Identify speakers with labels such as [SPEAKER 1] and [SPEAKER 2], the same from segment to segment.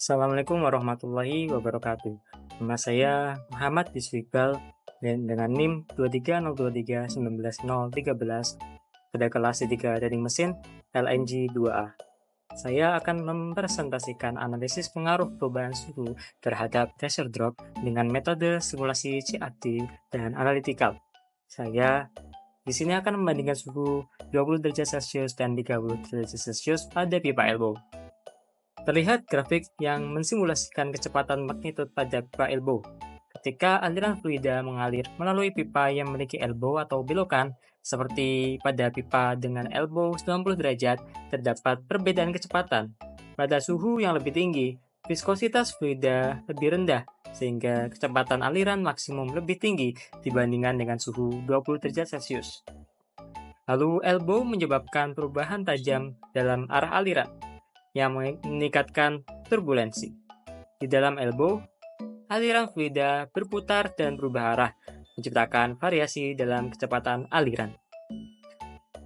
[SPEAKER 1] Assalamualaikum warahmatullahi wabarakatuh. Nama saya Muhammad Biswikbal dan dengan NIM 230231913 pada kelas D3 Daring Mesin LNG 2A. Saya akan mempresentasikan analisis pengaruh perubahan suhu terhadap pressure drop dengan metode simulasi CAD dan analytical. Saya di sini akan membandingkan suhu 20 derajat Celcius dan 30 derajat Celcius pada pipa elbow. Terlihat grafik yang mensimulasikan kecepatan magnitude pada pipa elbow. Ketika aliran fluida mengalir melalui pipa yang memiliki elbow atau belokan, seperti pada pipa dengan elbow 90 derajat, terdapat perbedaan kecepatan. Pada suhu yang lebih tinggi, viskositas fluida lebih rendah, sehingga kecepatan aliran maksimum lebih tinggi dibandingkan dengan suhu 20 derajat Celcius. Lalu elbow menyebabkan perubahan tajam dalam arah aliran yang meningkatkan turbulensi. Di dalam elbow, aliran fluida berputar dan berubah arah, menciptakan variasi dalam kecepatan aliran.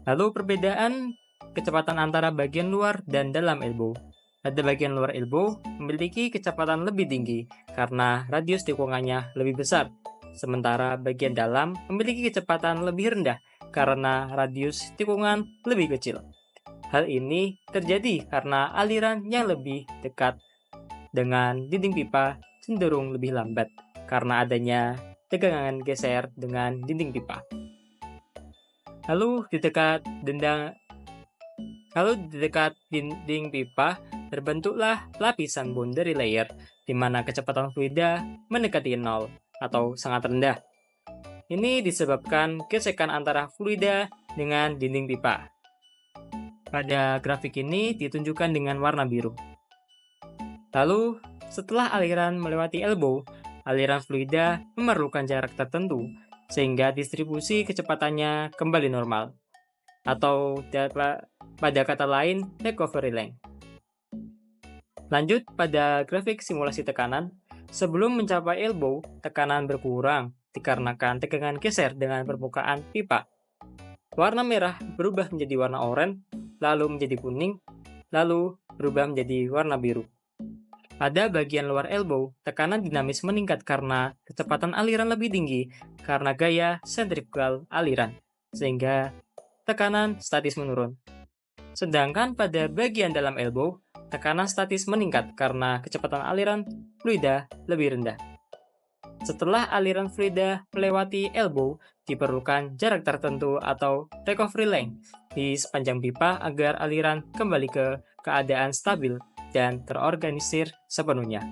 [SPEAKER 1] Lalu perbedaan kecepatan antara bagian luar dan dalam elbow. Pada bagian luar elbow memiliki kecepatan lebih tinggi karena radius tikungannya lebih besar, sementara bagian dalam memiliki kecepatan lebih rendah karena radius tikungan lebih kecil. Hal ini terjadi karena aliran yang lebih dekat dengan dinding pipa cenderung lebih lambat karena adanya tegangan geser dengan dinding pipa. Lalu di dekat dinding pipa terbentuklah lapisan boundary layer di mana kecepatan fluida mendekati nol atau sangat rendah. Ini disebabkan gesekan antara fluida dengan dinding pipa. Pada grafik ini ditunjukkan dengan warna biru. Lalu, setelah aliran melewati elbow, aliran fluida memerlukan jarak tertentu sehingga distribusi kecepatannya kembali normal. Atau pada kata lain, recovery length. Lanjut pada grafik simulasi tekanan, sebelum mencapai elbow, tekanan berkurang dikarenakan tegangan geser dengan permukaan pipa. Warna merah berubah menjadi warna oranye, lalu menjadi kuning, lalu berubah menjadi warna biru. Pada bagian luar elbow, tekanan dinamis meningkat karena kecepatan aliran lebih tinggi karena gaya sentrifugal aliran, sehingga tekanan statis menurun. Sedangkan pada bagian dalam elbow, tekanan statis meningkat karena kecepatan aliran fluida lebih rendah. Setelah aliran fluida melewati elbow, diperlukan jarak tertentu atau recovery length di sepanjang pipa agar aliran kembali ke keadaan stabil dan terorganisir sepenuhnya.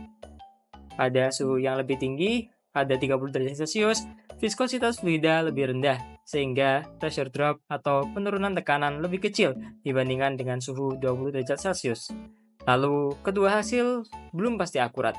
[SPEAKER 1] Pada suhu yang lebih tinggi, pada 30 derajat Celcius, viskositas fluida lebih rendah, sehingga pressure drop atau penurunan tekanan lebih kecil dibandingkan dengan suhu 20 derajat Celcius. Lalu, kedua hasil belum pasti akurat.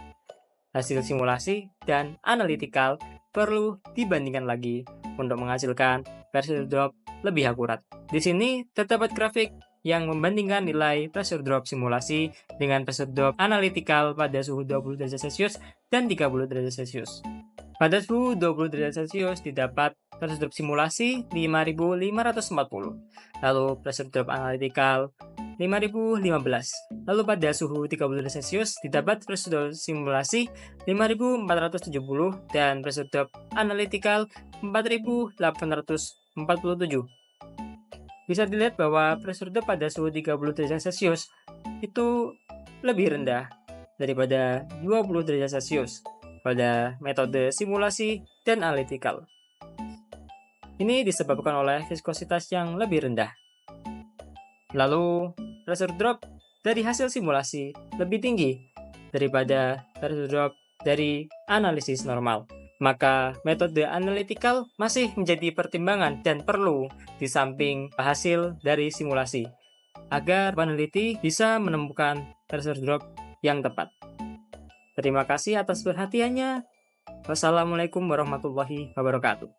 [SPEAKER 1] Hasil simulasi dan analytical perlu dibandingkan lagi untuk menghasilkan pressure drop lebih akurat. Di sini terdapat grafik yang membandingkan nilai pressure drop simulasi dengan pressure drop analytical pada suhu 20 derajat Celcius dan 30 derajat Celcius. Pada suhu 20 derajat Celcius didapat pressure drop simulasi 5540, lalu pressure drop analytical 5015. Lalu pada suhu 30 derajat Celcius didapat pressure drop simulasi 5470 dan pressure drop analytical 4847. Bisa dilihat bahwa pressure drop pada suhu 30 derajat Celcius itu lebih rendah daripada 20 derajat Celcius pada metode simulasi dan analytical. Ini disebabkan oleh viskositas yang lebih rendah. Lalu, pressure drop dari hasil simulasi lebih tinggi daripada pressure drop dari analisis normal. Maka metode analytical masih menjadi pertimbangan dan perlu di samping hasil dari simulasi agar peneliti bisa menemukan pressure drop yang tepat. Terima kasih atas perhatiannya. Wassalamualaikum warahmatullahi wabarakatuh.